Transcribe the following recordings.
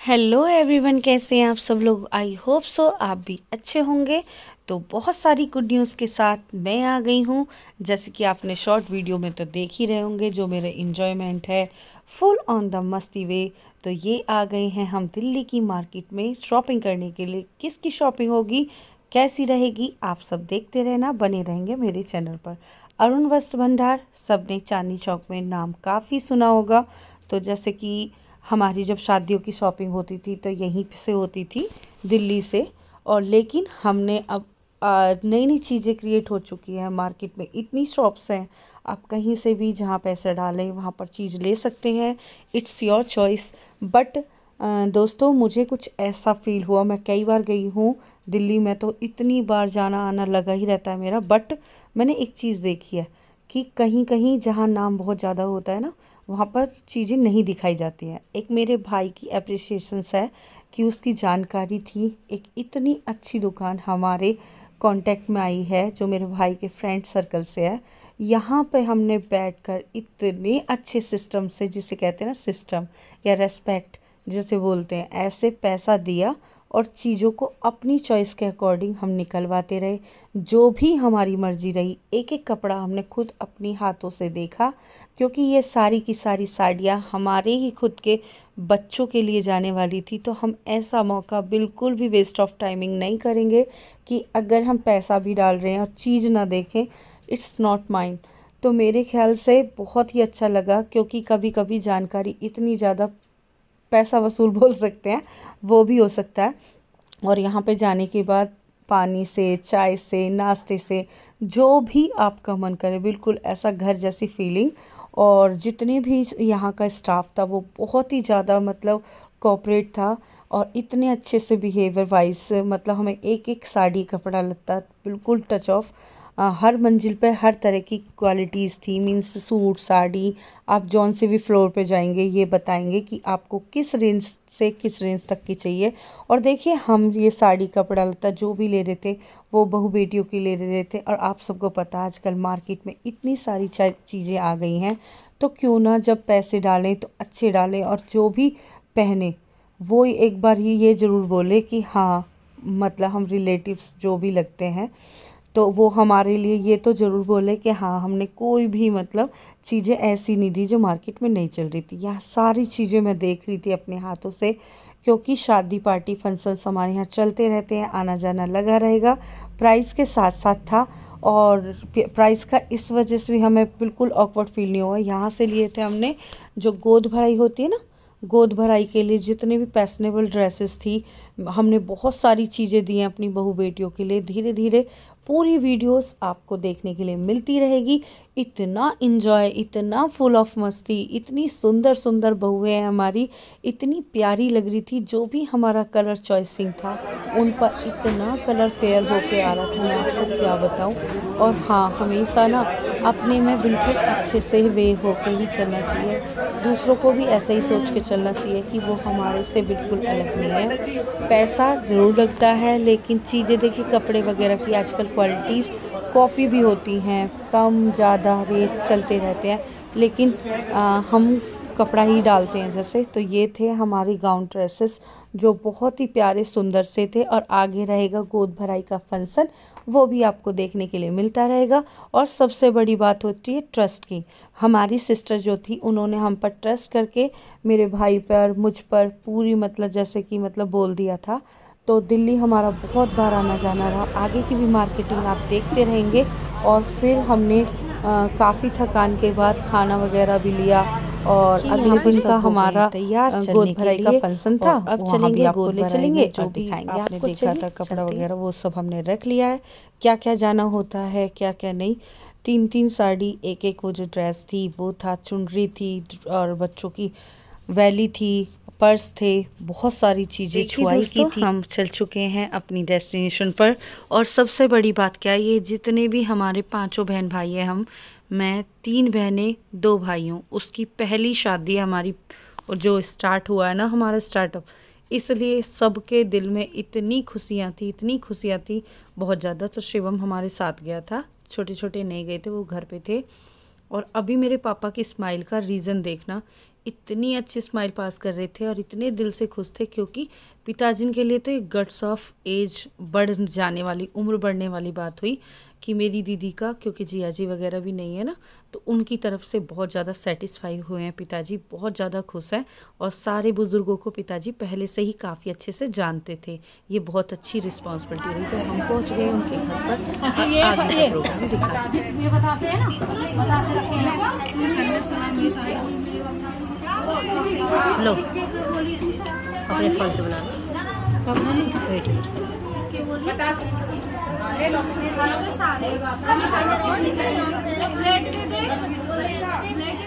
Hello everyone, कैसे हैं आप सब लोग। आई होप सो आप भी अच्छे होंगे। तो बहुत सारी गुड न्यूज़ के साथ मैं आ गई हूँ। जैसे कि आपने शॉर्ट वीडियो में तो देख ही रहे होंगे, जो मेरे इन्जॉयमेंट है फुल ऑन द मस्ती वे। तो ये आ गए हैं हम दिल्ली की मार्केट में शॉपिंग करने के लिए। किसकी शॉपिंग होगी, कैसी रहेगी, आप सब देखते रहना, बने रहेंगे मेरे चैनल पर। अरुण वस्त्र भंडार, सबने चांदनी चौक में नाम काफ़ी सुना होगा। तो जैसे कि हमारी जब शादियों की शॉपिंग होती थी तो यहीं से होती थी, दिल्ली से। और लेकिन हमने अब नई नई चीज़ें क्रिएट हो चुकी है मार्केट में। इतनी शॉप्स हैं, आप कहीं से भी जहाँ पैसे डालें वहाँ पर चीज़ ले सकते हैं। It's your choice. बट दोस्तों, मुझे कुछ ऐसा फील हुआ, मैं कई बार गई हूँ दिल्ली में, तो इतनी बार जाना आना लगा ही रहता है मेरा। बट मैंने एक चीज़ देखी है कि कहीं कहीं जहाँ नाम बहुत ज़्यादा होता है ना, वहाँ पर चीज़ें नहीं दिखाई जाती हैं। एक मेरे भाई की अप्रिसिएशंस है कि उसकी जानकारी थी, एक इतनी अच्छी दुकान हमारे कांटेक्ट में आई है जो मेरे भाई के फ्रेंड सर्कल से है। यहाँ पे हमने बैठकर इतने अच्छे सिस्टम से, जिसे कहते हैं ना सिस्टम या रेस्पेक्ट जिसे बोलते हैं, ऐसे पैसा दिया और चीज़ों को अपनी चॉइस के अकॉर्डिंग हम निकलवाते रहे। जो भी हमारी मर्जी रही, एक एक कपड़ा हमने खुद अपनी हाथों से देखा, क्योंकि ये सारी की सारी साड़ियाँ हमारे ही खुद के बच्चों के लिए जाने वाली थी। तो हम ऐसा मौका बिल्कुल भी वेस्ट ऑफ टाइमिंग नहीं करेंगे कि अगर हम पैसा भी डाल रहे हैं और चीज़ ना देखें। It's not mind. तो मेरे ख्याल से बहुत ही अच्छा लगा, क्योंकि कभी कभी जानकारी इतनी ज़्यादा पैसा वसूल बोल सकते हैं, वो भी हो सकता है। और यहाँ पे जाने के बाद पानी से, चाय से, नाश्ते से, जो भी आपका मन करे, बिल्कुल ऐसा घर जैसी फीलिंग। और जितने भी यहाँ का स्टाफ था वो बहुत ही ज़्यादा मतलब कोऑपरेट था। और इतने अच्छे से बिहेवियर वाइज, मतलब हमें एक एक साड़ी कपड़ा लत्ता बिल्कुल टच ऑफ, हर मंजिल पे हर तरह की क्वालिटीज़ थी। मीन्स सूट साड़ी, आप जौन से भी फ्लोर पे जाएंगे ये बताएंगे कि आपको किस रेंज से किस रेंज तक की चाहिए। और देखिए, हम ये साड़ी कपड़ा लत्ता जो भी ले रहे थे वो बहू बेटियों की ले रहे थे। और आप सबको पता है आजकल मार्केट में इतनी सारी चीज़ें आ गई हैं, तो क्यों ना जब पैसे डालें तो अच्छे डालें। और जो भी पहने वो एक बार ही ये ज़रूर बोले कि हाँ, मतलब हम रिलेटिव्स जो भी लगते हैं तो वो हमारे लिए ये तो ज़रूर बोले कि हाँ, हमने कोई भी मतलब चीज़ें ऐसी नहीं दी जो मार्केट में नहीं चल रही थी। यह सारी चीज़ें मैं देख रही थी अपने हाथों से, क्योंकि शादी पार्टी फंक्शंस हमारे यहाँ चलते रहते हैं, आना जाना लगा रहेगा। प्राइस के साथ साथ था, और प्राइस का इस वजह से भी हमें बिल्कुल ऑकवर्ड फील नहीं हुआ। यहाँ से लिए थे हमने, जो गोद भराई होती है ना, गोद भराई के लिए जितने भी फैशनेबल ड्रेसेस थी, हमने बहुत सारी चीज़ें दी हैं अपनी बहू बेटियों के लिए। धीरे धीरे पूरी वीडियोस आपको देखने के लिए मिलती रहेगी। इतना इन्जॉय, इतना फुल ऑफ मस्ती, इतनी सुंदर सुंदर बहुएं हैं हमारी, इतनी प्यारी लग रही थी। जो भी हमारा कलर चॉइसिंग था उन पर इतना कलर फेयर होके आ रहा था, मैं आपको क्या बताऊं। और हाँ, हमेशा ना अपने में बिल्कुल अच्छे से वे होके ही चलना चाहिए। दूसरों को भी ऐसा ही सोच के चलना चाहिए कि वो हमारे से बिल्कुल अलग नहीं है। पैसा ज़रूर लगता है, लेकिन चीज़ें देखिए, कपड़े वगैरह की आजकल क्वालिटीज़ कॉपी भी होती हैं, कम ज़्यादा रेट चलते रहते हैं, लेकिन हम कपड़ा ही डालते हैं जैसे। तो ये थे हमारी गाउन ड्रेसेस, जो बहुत ही प्यारे सुंदर से थे। और आगे रहेगा गोद भराई का फंक्शन, वो भी आपको देखने के लिए मिलता रहेगा। और सबसे बड़ी बात होती है ट्रस्ट की। हमारी सिस्टर जो थी, उन्होंने हम पर ट्रस्ट करके मेरे भाई पर, मुझ पर पूरी मतलब जैसे कि मतलब बोल दिया था। तो दिल्ली हमारा बहुत बार आना जाना रहा। आगे की भी मार्केटिंग आप देखते रहेंगे। और फिर हमने काफ़ी थकान के बाद खाना वगैरह भी लिया। और अगले दिन का हमारा तैयार गोद भराई का फंक्शन था। अब चलेंगे गोद ले चलेंगे, जो भी आपने देखा था कपड़ा वगैरह वो सब हमने रख लिया है। क्या क्या जाना होता है, क्या क्या नहीं। तीन तीन साड़ी, एक एक वो जो ड्रेस थी वो था, चुनरी थी, और बच्चों की वैली थी, पर्स थे, बहुत सारी चीज़ें छुआई की थी। हम चल चुके हैं अपनी डेस्टिनेशन पर। और सबसे बड़ी बात क्या है, ये जितने भी हमारे पांचों बहन भाई हैं, मैं 3 बहनें 2 भाई हूँ। उसकी पहली शादी हमारी जो स्टार्ट हुआ है ना हमारा स्टार्टअप, इसलिए सबके दिल में इतनी खुशियाँ थी, इतनी खुशियाँ थी, बहुत ज़्यादा। तो शिवम हमारे साथ गया था, छोटे छोटे नहीं गए थे, वो घर पे थे। और अभी मेरे पापा की स्माइल का रीज़न देखना, इतनी अच्छी स्माइल पास कर रहे थे और इतने दिल से खुश थे, क्योंकि पिताजी के लिए तो एक गट्स ऑफ एज बढ़ जाने वाली, उम्र बढ़ने वाली बात हुई कि मेरी दीदी का, क्योंकि जिया जी वगैरह भी नहीं है ना, तो उनकी तरफ से बहुत ज़्यादा सेटिस्फाई हुए हैं पिताजी, बहुत ज़्यादा खुश हैं। और सारे बुज़ुर्गों को पिताजी पहले से ही काफ़ी अच्छे से जानते थे। ये बहुत अच्छी रिस्पॉन्सिबिलिटी रही। तो हम पहुँच गए उनके घर पर, आगे का प्रोग्राम दिखाते हैं। लो अपने फल से बना लो। वेट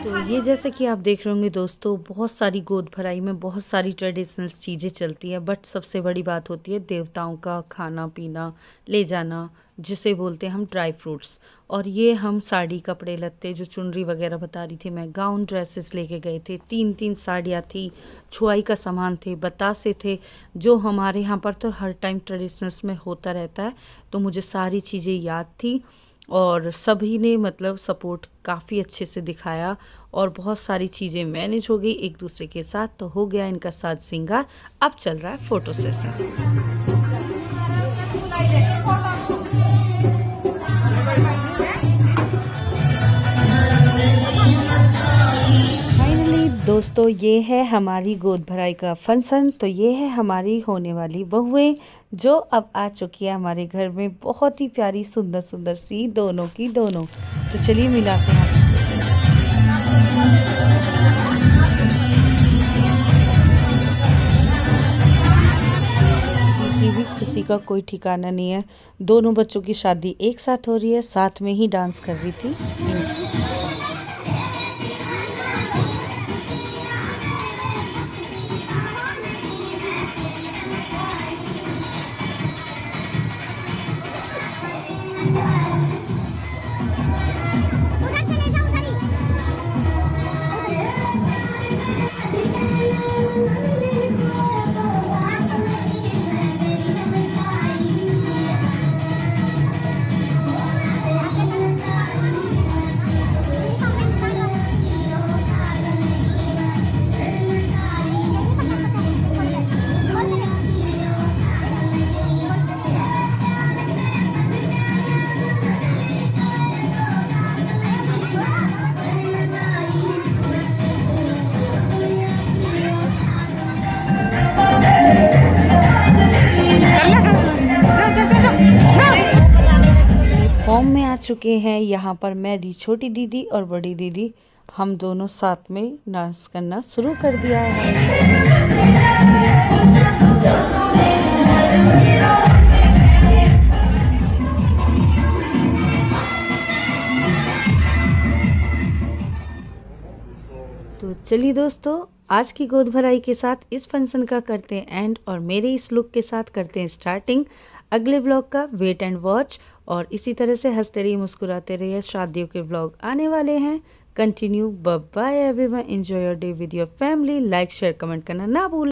तो ये जैसे कि आप देख रहे होंगे दोस्तों, बहुत सारी गोद भराई में बहुत सारी ट्रेडिशनल चीज़ें चलती है, बट सबसे बड़ी बात होती है देवताओं का खाना पीना ले जाना, जिसे बोलते हैं हम ड्राई फ्रूट्स। और ये हम साड़ी कपड़े लत्ते, जो चुनरी वगैरह बता रही थी मैं, गाउन ड्रेसेस लेके गए थे। 3-3 साड़ियाँ थी, छुआई का सामान थे, बतासे थे, जो हमारे यहाँ पर तो हर टाइम ट्रेडिशनल्स में होता रहता है। तो मुझे सारी चीज़ें याद थी और सभी ने मतलब सपोर्ट काफ़ी अच्छे से दिखाया और बहुत सारी चीज़ें मैनेज हो गई एक दूसरे के साथ। तो हो गया इनका साज श्रृंगार। अब चल रहा है फ़ोटो सेशन। दोस्तों ये है हमारी गोद भराई का फंक्शन। तो ये है हमारी होने वाली बहुएं, जो अब आ चुकी है हमारे घर में, बहुत ही प्यारी सुंदर सुंदर सी दोनों की दोनों। तो चलिए मिलाते हैं। की भी खुशी का कोई ठिकाना नहीं है। दोनों बच्चों की शादी एक साथ हो रही है, साथ में ही डांस कर रही थी। फॉर्म में आ चुके हैं यहाँ पर मेरी छोटी दीदी और बड़ी दीदी, हम दोनों साथ में डांस करना शुरू कर दिया है। तो चलिए दोस्तों, आज की गोद भराई के साथ इस फंक्शन का करते हैं एंड, और मेरे इस लुक के साथ करते हैं स्टार्टिंग। अगले व्लॉग का वेट एंड वॉच, और इसी तरह से हंसते रहिए मुस्कुराते रहिए, शादियों के व्लॉग आने वाले हैं। Continue. Bye bye everyone, enjoy your day with your family. Like share comment करना ना भूलें।